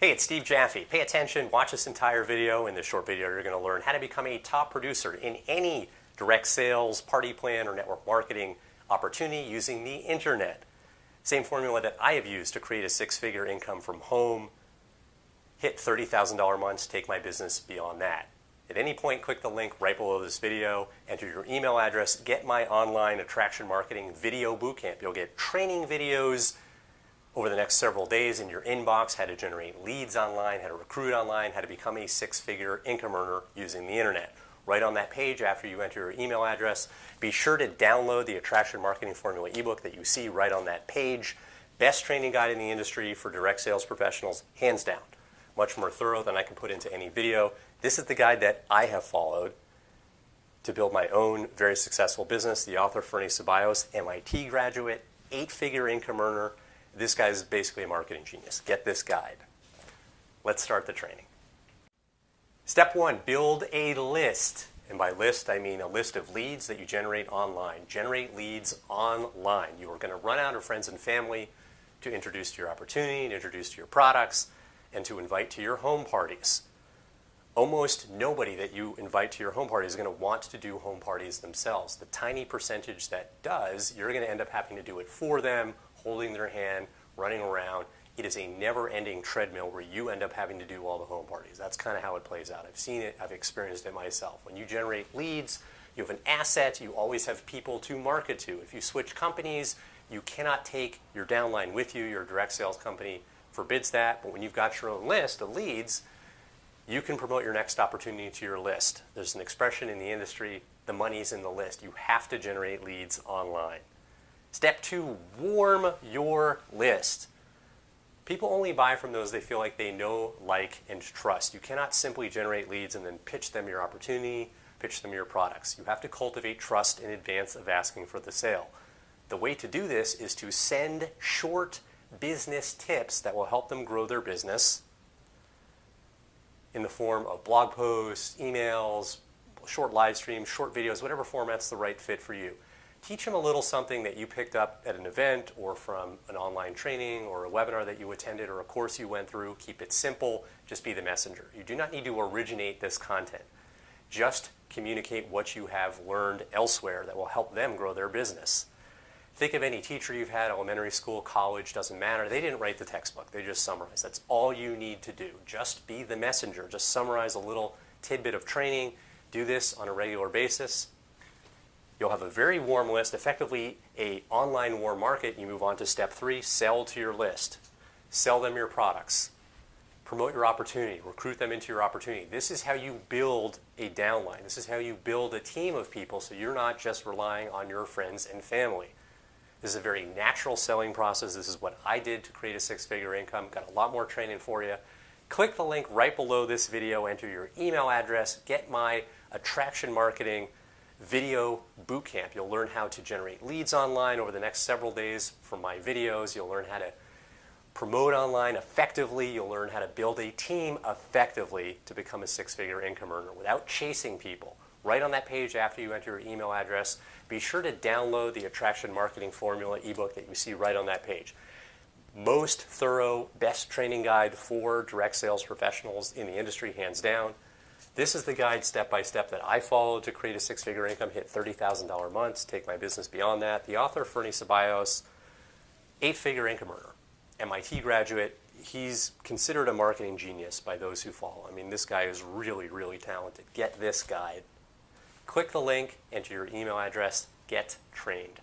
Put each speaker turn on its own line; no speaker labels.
Hey, it's Steve Jaffe. Pay attention, watch this entire video. In this short video, you're going to learn how to become a top producer in any direct sales, party plan, or network marketing opportunity using the internet. Same formula that I have used to create a six-figure income from home, hit $30,000 months, take my business beyond that. At any point, click the link right below this video, enter your email address, get my online attraction marketing video bootcamp. You'll get training videos over the next several days in your inbox, how to generate leads online, how to recruit online, how to become a six-figure income earner using the internet. Right on that page, after you enter your email address, be sure to download the Attraction Marketing Formula ebook that you see right on that page. Best training guide in the industry for direct sales professionals, hands down. Much more thorough than I can put into any video. This is the guide that I have followed to build my own very successful business. The author, Fernie Ceballos, MIT graduate, 8-figure income earner. This guy is basically a marketing genius. Get this guide. Let's start the training. Step 1, build a list. And by list, I mean a list of leads that you generate online. Generate leads online. You are going to run out of friends and family to introduce to your opportunity, to introduce to your products, and to invite to your home parties. Almost nobody that you invite to your home party is going to want to do home parties themselves. The tiny percentage that does, you're going to end up having to do it for them, holding their hand, running around. It is a never-ending treadmill where you end up having to do all the home parties. That's kind of how it plays out. I've seen it. I've experienced it myself. When you generate leads, you have an asset. You always have people to market to. If you switch companies, you cannot take your downline with you. Your direct sales company forbids that. But when you've got your own list of leads, you can promote your next opportunity to your list. There's an expression in the industry, the money's in the list. You have to generate leads online. Step 2, warm your list. People only buy from those they feel like they know, like, and trust. You cannot simply generate leads and then pitch them your opportunity, pitch them your products. You have to cultivate trust in advance of asking for the sale. The way to do this is to send short business tips that will help them grow their business in the form of blog posts, emails, short live streams, short videos, whatever format's the right fit for you. Teach them a little something that you picked up at an event or from an online training or a webinar that you attended or a course you went through. Keep it simple. Just be the messenger. You do not need to originate this content. Just communicate what you have learned elsewhere that will help them grow their business. Think of any teacher you've had, elementary school, college, doesn't matter. They didn't write the textbook. They just summarized. That's all you need to do. Just be the messenger. Just summarize a little tidbit of training. Do this on a regular basis. You'll have a very warm list, effectively an online warm market. You move on to step 3, sell to your list. Sell them your products. Promote your opportunity. Recruit them into your opportunity. This is how you build a downline. This is how you build a team of people so you're not just relying on your friends and family. This is a very natural selling process. This is what I did to create a six-figure income. Got a lot more training for you. Click the link right below this video. Enter your email address. Get my attraction marketing video bootcamp. You'll learn how to generate leads online over the next several days from my videos. You'll learn how to promote online effectively. You'll learn how to build a team effectively to become a six-figure income earner without chasing people. Right on that page after you enter your email address, be sure to download the Attraction Marketing Formula ebook that you see right on that page. Most thorough, best training guide for direct sales professionals in the industry, hands down. This is the guide step by step that I followed to create a six-figure income, hit $30,000 months, take my business beyond that. The author, Fernie Ceballos, 8-figure income earner, MIT graduate. He's considered a marketing genius by those who follow. I mean, this guy is really, really talented. Get this guide. Click the link, enter your email address, get trained.